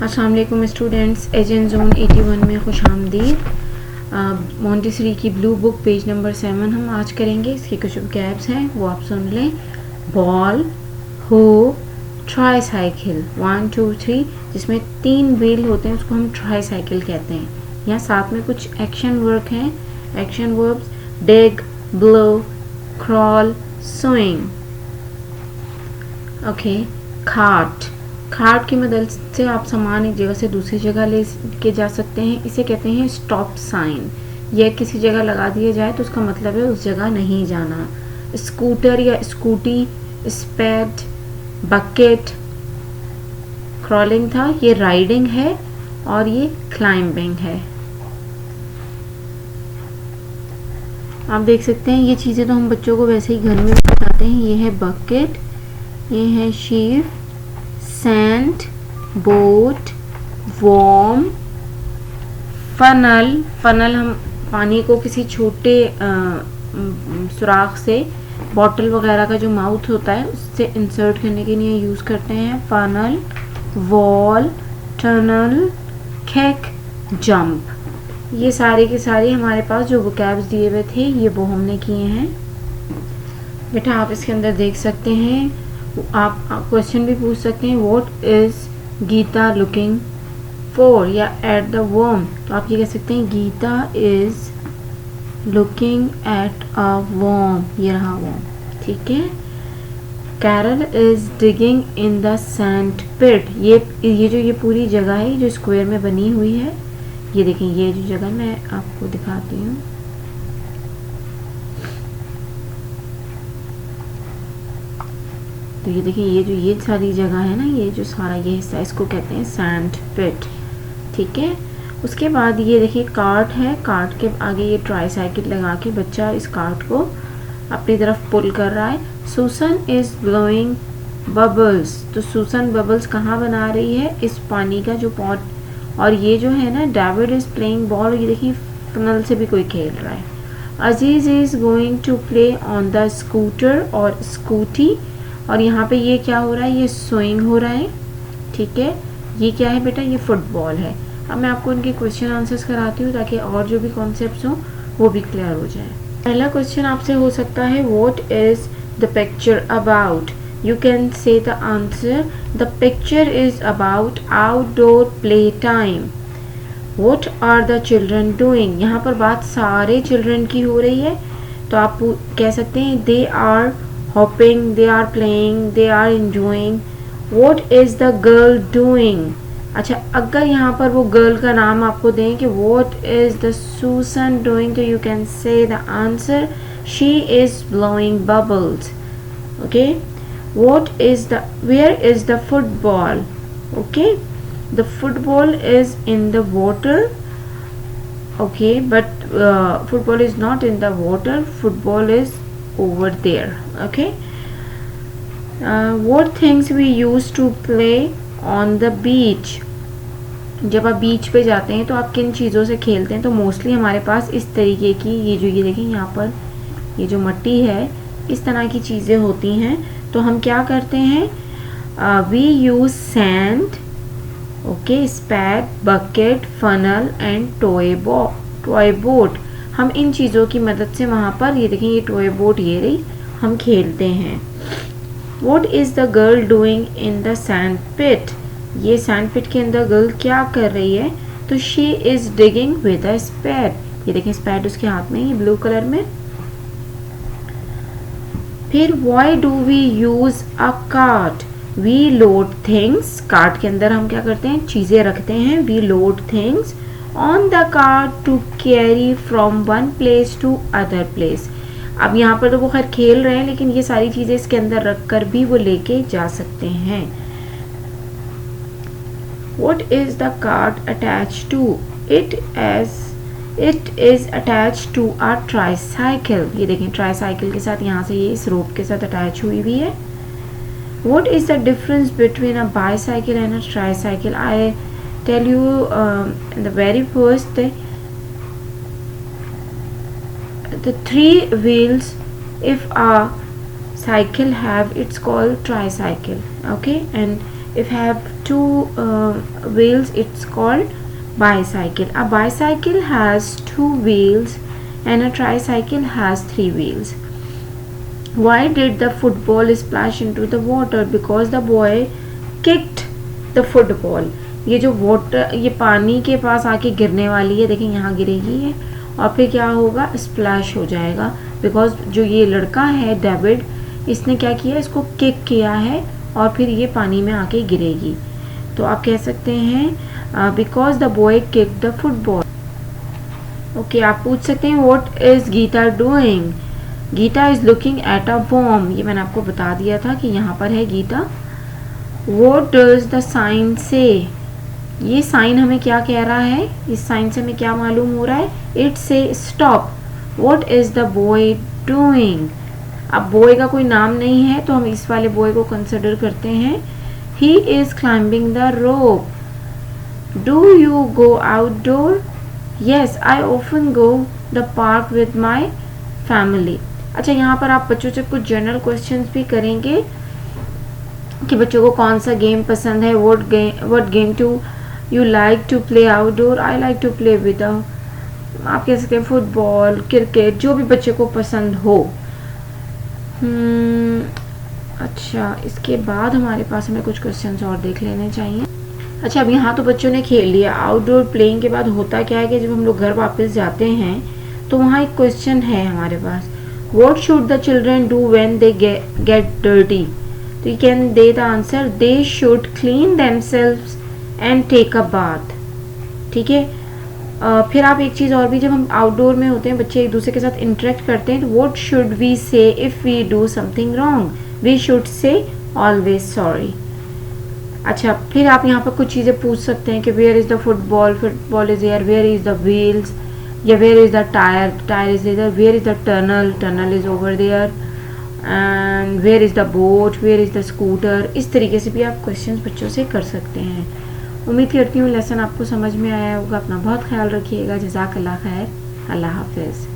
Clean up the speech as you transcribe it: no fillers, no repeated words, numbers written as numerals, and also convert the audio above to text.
अस्सलाम वालेकुम students, agent zone 81 में खुश आमदीद। मोंटेसरी की ब्लू बुक पेज नंबर 7 हम आज करेंगे। इसके कुछ कैब्स हैं वो आप सुन लें। बॉल, हो, ट्राई साइकिल 1 2 3, जिसमें 3 व्हील होते हैं उसको हम ट्राई साइकिल कहते हैं। यहाँ साथ में कुछ एक्शन वर्क हैं, action verbs dig, blow, crawl, swing. Okay, cart, cart की मदद से आप सामान एक जगह से दूसरी जगह ले के जा सकते हैं। इसे कहते हैं स्टॉप साइन। यह किसी जगह लगा दिया जाए तो उसका मतलब है उस जगह नहीं जाना। स्कूटर या स्कूटी, स्पेड, बकेट, क्रॉलिंग था, ये राइडिंग है और ये क्लाइंबिंग है। आप देख सकते हैं ये चीज़ें तो हम बच्चों को वैसे ही घर में बताते हैं। ये है बकेट, ये है sheep, sand, boat, worm, funnel. Funnel हम पानी को किसी छोटे सुराख से बॉटल वगैरह का जो माउथ होता है उससे इंसर्ट करने के लिए यूज़ करते हैं। Funnel, wall, tunnel, kick, jump. ये सारे के सारे हमारे पास जो वोकैब्स दिए हुए थे ये वो हमने किए हैं। बेटा आप इसके अंदर देख सकते हैं, आप क्वेश्चन भी पूछ सकते हैं। What is Geeta looking for या एट द वर्म। तो आप ये कह सकते हैं Geeta is looking at a worm, ये रहा वर्म, ठीक है। Carol is digging in the sand pit. ये जो ये पूरी जगह है जो स्क्वायर में बनी हुई है, ये देखें ये जो जगह मैं आपको दिखाती हूँ। तो ये देखिए ये सारी जगह है ना, ये जो सारा ये हिस्सा इसको कहते हैं सैंड पिट, ठीक है। उसके बाद ये देखिए कार्ट है, कार्ट के आगे ये ट्राई साइकिल लगा के बच्चा इस कार्ट को अपनी तरफ पुल कर रहा है। Susan is blowing bubbles. तो सुसन बबल्स कहाँ बना रही है, इस पानी का जो पॉट। और ये जो है ना डेविड इज प्लेइंग बॉल, ये देखिए फनल से भी कोई खेल रहा है। Aziz is going to play on the scooter और स्कूटी। और यहाँ पे ये क्या हो रहा है, ये स्विंग हो रहा है, ठीक है। ये क्या है बेटा, ये फुटबॉल है। अब मैं आपको इनके क्वेश्चन आंसर्स कराती हूँ ताकि और जो भी कॉन्सेप्ट्स हों वो भी क्लियर हो जाए। पहला क्वेश्चन आपसे हो सकता है what is the picture about. You can say the answer the picture is about outdoor play time. What are the children doing. यहाँ पर बात सारे चिल्ड्रन की हो रही है तो आप कह सकते हैं they are hopping, they are playing, they are enjoying. What is the girl doing? अच्छा, अगर यहाँ पर वो गर्ल का नाम आपको दें कि what is the Susan doing, तो you can say the answer she is blowing bubbles. Okay, where is the football? Okay, the football is in the water. Okay, but football is not in the water, football is over there. Okay, what things we used to play on the beach. जब आप बीच पे जाते हैं तो आप किन चीज़ों से खेलते हैं, तो मोस्टली हमारे पास इस तरीके की ये देखें यहाँ पर ये जो मिट्टी है इस तरह की चीज़ें होती हैं। तो हम क्या करते हैं, we use sand, okay, spade, bucket, funnel and toy boat. हम इन चीज़ों की मदद से वहाँ पर ये देखें ये टॉय बोट ये रही हम खेलते हैं। What is the girl doing in the sand pit? ये सैंड पिट के अंदर गर्ल क्या कर रही है, तो she is digging with a spade। ये देखें स्पैड उसके हाथ में ये ब्लू कलर में। फिर why do we use a cart? We load things। Cart के अंदर हम क्या करते हैं, चीज़ें रखते हैं। We load things on the cart to carry from one place to other place। अब यहाँ पर तो वो खैर खेल रहे हैं लेकिन ये सारी चीज़ें इसके अंदर रख कर भी वो लेके जा सकते हैं। What is the cart attached to? It is attached to a tricycle। ये देखें ट्राईसाइकिल के साथ यहाँ से ये इस रोप के साथ अटैच हुई हुई है। What is the difference between a bicycle and a tricycle? I tell you in the very first, the 3 wheels if a cycle have, it's called tricycle, okay, and if have two wheels, it's called bicycle. A bicycle has 2 wheels and a tricycle has 3 wheels. Why did the football splash into the water? Because the boy kicked the football. ये जो water, ये पानी के पास आके गिरने वाली है, देखिए यहाँ गिरेगी ये और फिर क्या होगा, स्प्लैश हो जाएगा। बिकॉज जो ये लड़का है डेविड, इसने क्या किया, इसको किक किया है और फिर ये पानी में आके गिरेगी। तो आप कह सकते हैं because the boy kick the football. Okay, आप पूछ सकते हैं what is Geeta doing? Geeta is looking at a bomb. ये मैंने आपको बता दिया था कि यहाँ पर है Geeta. What does the sign say? ये साइन हमें क्या कह रहा है, इस साइन से हमें क्या मालूम हो रहा है, इट से stop. What is the boy doing? अब बॉय का कोई नाम नहीं है तो हम इस वाले बॉय को कंसिडर करते हैं। He is climbing the rope. Do you go outdoor? Yes, I often go the park with my family. अच्छा, यहाँ पर आप बच्चों से कुछ जनरल क्वेश्चंस भी करेंगे कि बच्चों को कौन सा गेम पसंद है। What game do you like to play outdoor? I like to play with आप कह सकते हैं फुटबॉल, क्रिकेट, जो भी बच्चे को पसंद हो। अच्छा, इसके बाद हमारे पास हमें कुछ क्वेश्चंस और देख लेने चाहिए। अच्छा, अब यहाँ तो बच्चों ने खेल लिया। आउटडोर प्लेइंग के बाद होता क्या है कि जब हम लोग घर वापस जाते हैं तो वहाँ एक क्वेश्चन है हमारे पास, what should the children do when they get dirty? तो यू कैन दे the answer, they should clean themselves and take a bath. ठीक है। फिर आप एक चीज़ और भी, जब हम आउटडोर में होते हैं, बच्चे एक दूसरे के साथ इंटरेक्ट करते हैं, तो what should we say if we do something wrong? We should say always sorry. अच्छा, फिर आप यहाँ पर कुछ चीज़ें पूछ सकते हैं कि where is the football? Football is here. Where is the wheels? या where is the tyre? Tyre is there. Where is the tunnel? Tunnel is over there. And where is the boat? Where is the scooter? इस तरीके से भी आप question बच्चों से कर सकते हैं। उम्मीद करती हूँ लेसन आपको समझ में आया होगा। अपना बहुत ख्याल रखिएगा। जज़ाकल्लाह खैर। अल्लाह हाफिज़।